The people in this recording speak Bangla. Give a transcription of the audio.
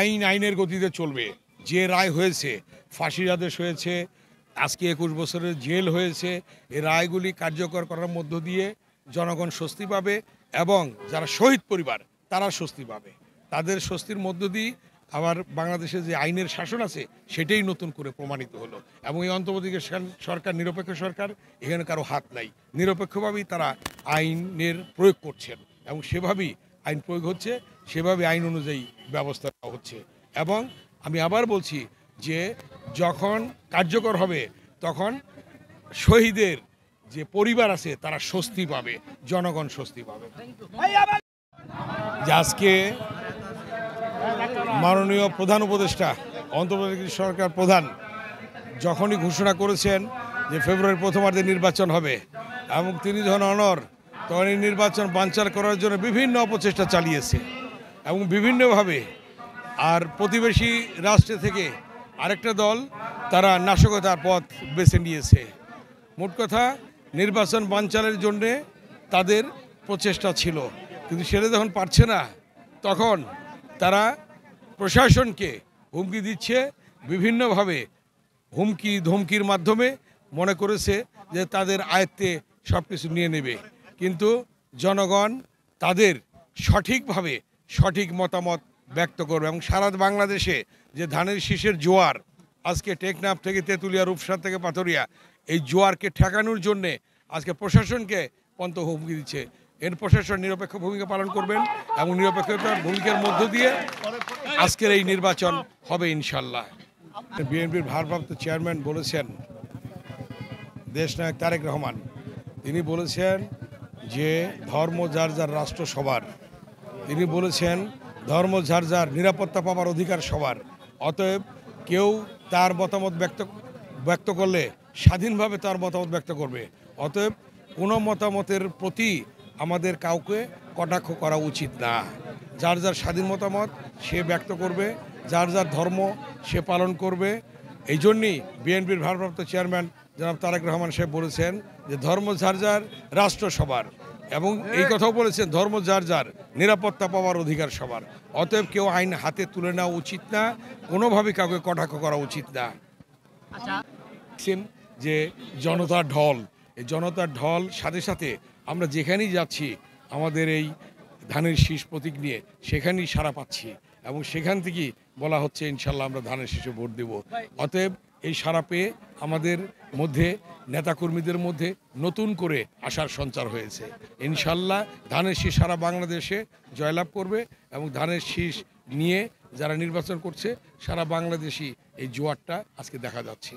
আইন আইনের গতিতে চলবে। যে রায় হয়েছে, ফাঁসির আদেশ হয়েছে, আজকে 21 বছরের জেল হয়েছে, এই রায়গুলি কার্যকর করার মধ্য দিয়ে জনগণ স্বস্তি পাবে এবং যারা শহীদ পরিবার তারা স্বস্তি পাবে। তাদের স্বস্তির মধ্য দিয়ে আবার বাংলাদেশে যে আইনের শাসন আছে সেটাই নতুন করে প্রমাণিত হলো। এবং এই অন্তর্বর্তীকালীন সরকার নিরপেক্ষ সরকার, এখানে কারো হাত নাই, নিরপেক্ষভাবেই তারা আইনের প্রয়োগ করছেন এবং সেভাবেই আইন প্রয়োগ হচ্ছে, সেভাবে আইন অনুযায়ী ব্যবস্থা নেওয়া হচ্ছে। এবং আমি আবার বলছি যে যখন কার্যকর হবে তখন শহীদের যে পরিবার আছে তারা স্বস্তি পাবে, জনগণ স্বস্তি পাবে। যে আজকে মাননীয় প্রধান উপদেষ্টা অন্তর্বর্তীকালীন সরকার প্রধান যখনই ঘোষণা করেছেন যে ফেব্রুয়ারির প্রথমার্ধে নির্বাচন হবে এবং তিনি যখন অনর তখন এই নির্বাচন বানচাল করার জন্য বিভিন্ন অপচেষ্টা চালিয়েছে এবং বিভিন্নভাবে আর প্রতিবেশী রাষ্ট্র থেকে আরেকটা দল তারা নাশকতার পথ বেছে নিয়েছে। মোট কথা নির্বাচন বানচালের জন্যে তাদের প্রচেষ্টা ছিল, কিন্তু সেটা যখন পারছে না তখন তারা প্রশাসনকে হুমকি দিচ্ছে বিভিন্নভাবে, হুমকি ধমকির মাধ্যমে মনে করেছে যে তাদের আয়ত্তে সব কিছু নিয়ে নেবে। কিন্তু জনগণ তাদের সঠিকভাবে সঠিক মতামত ব্যক্ত করবে এবং সারা বাংলাদেশে যে ধানের শীষের জোয়ার আজকে টেকনাফ থেকে তেঁতুলিয়া, রূপসা থেকে পাথরিয়া, এই জোয়ারকে ঠেকানোর জন্যে আজকে প্রশাসনকে পন্ত হুমকি দিচ্ছে। এর প্রশাসন নিরপেক্ষ ভূমিকা পালন করবেন এবং নিরপেক্ষতার ভূমিকার মধ্য দিয়ে আজকের এই নির্বাচন হবে ইনশাল্লাহ। বিএনপির ভারপ্রাপ্ত চেয়ারম্যান বলেছেন, দেশনায়ক তারেক রহমান, তিনি বলেছেন যে ধর্ম যার যার রাষ্ট্র সবার। তিনি বলেছেন ধর্ম যার যার নিরাপত্তা পাওয়ার অধিকার সবার। অতএব কেউ তার মতামত ব্যক্ত করলে স্বাধীনভাবে তার মতামত ব্যক্ত করবে। অতএব কোনো মতামতের প্রতি আমাদের কাউকে কটাক্ষ করা উচিত না। যার যার স্বাধীন মতামত সে ব্যক্ত করবে, যার যার ধর্ম সে পালন করবে। এই জন্যই বিএনপির ভারপ্রাপ্ত চেয়ারম্যান জনাব তারেক রহমান সাহেব বলেছেন যে ধর্ম যার যার রাষ্ট্র সবার, এবং এই কথাও বলেছেন ধর্ম যার যার নিরাপত্তা পাওয়ার অধিকার সবার। অতএব কেউ আইন হাতে তুলে নেওয়া উচিত না, কোনোভাবে কাউকে কটাক্ষ করা উচিত না। যে জনতার ঢল, এই জনতার ঢল সাথে সাথে আমরা যেখানেই যাচ্ছি আমাদের এই ধানের শীষ প্রতীক নিয়ে সেখানেই সাড়া পাচ্ছি এবং সেখান থেকেই বলা হচ্ছে ইনশাল্লাহ আমরা ধানের শীষে ভোট দেব। অতএব এই সাড়া পেয়ে আমাদের মধ্যে নেতাকর্মীদের মধ্যে নতুন করে আশার সঞ্চার হয়েছে। ইনশাল্লাহ ধানের শীষ সারা বাংলাদেশে জয়লাভ করবে এবং ধানের শীষ নিয়ে যারা নির্বাচন করছে সারা বাংলাদেশি এই জোয়ারটা আজকে দেখা যাচ্ছে।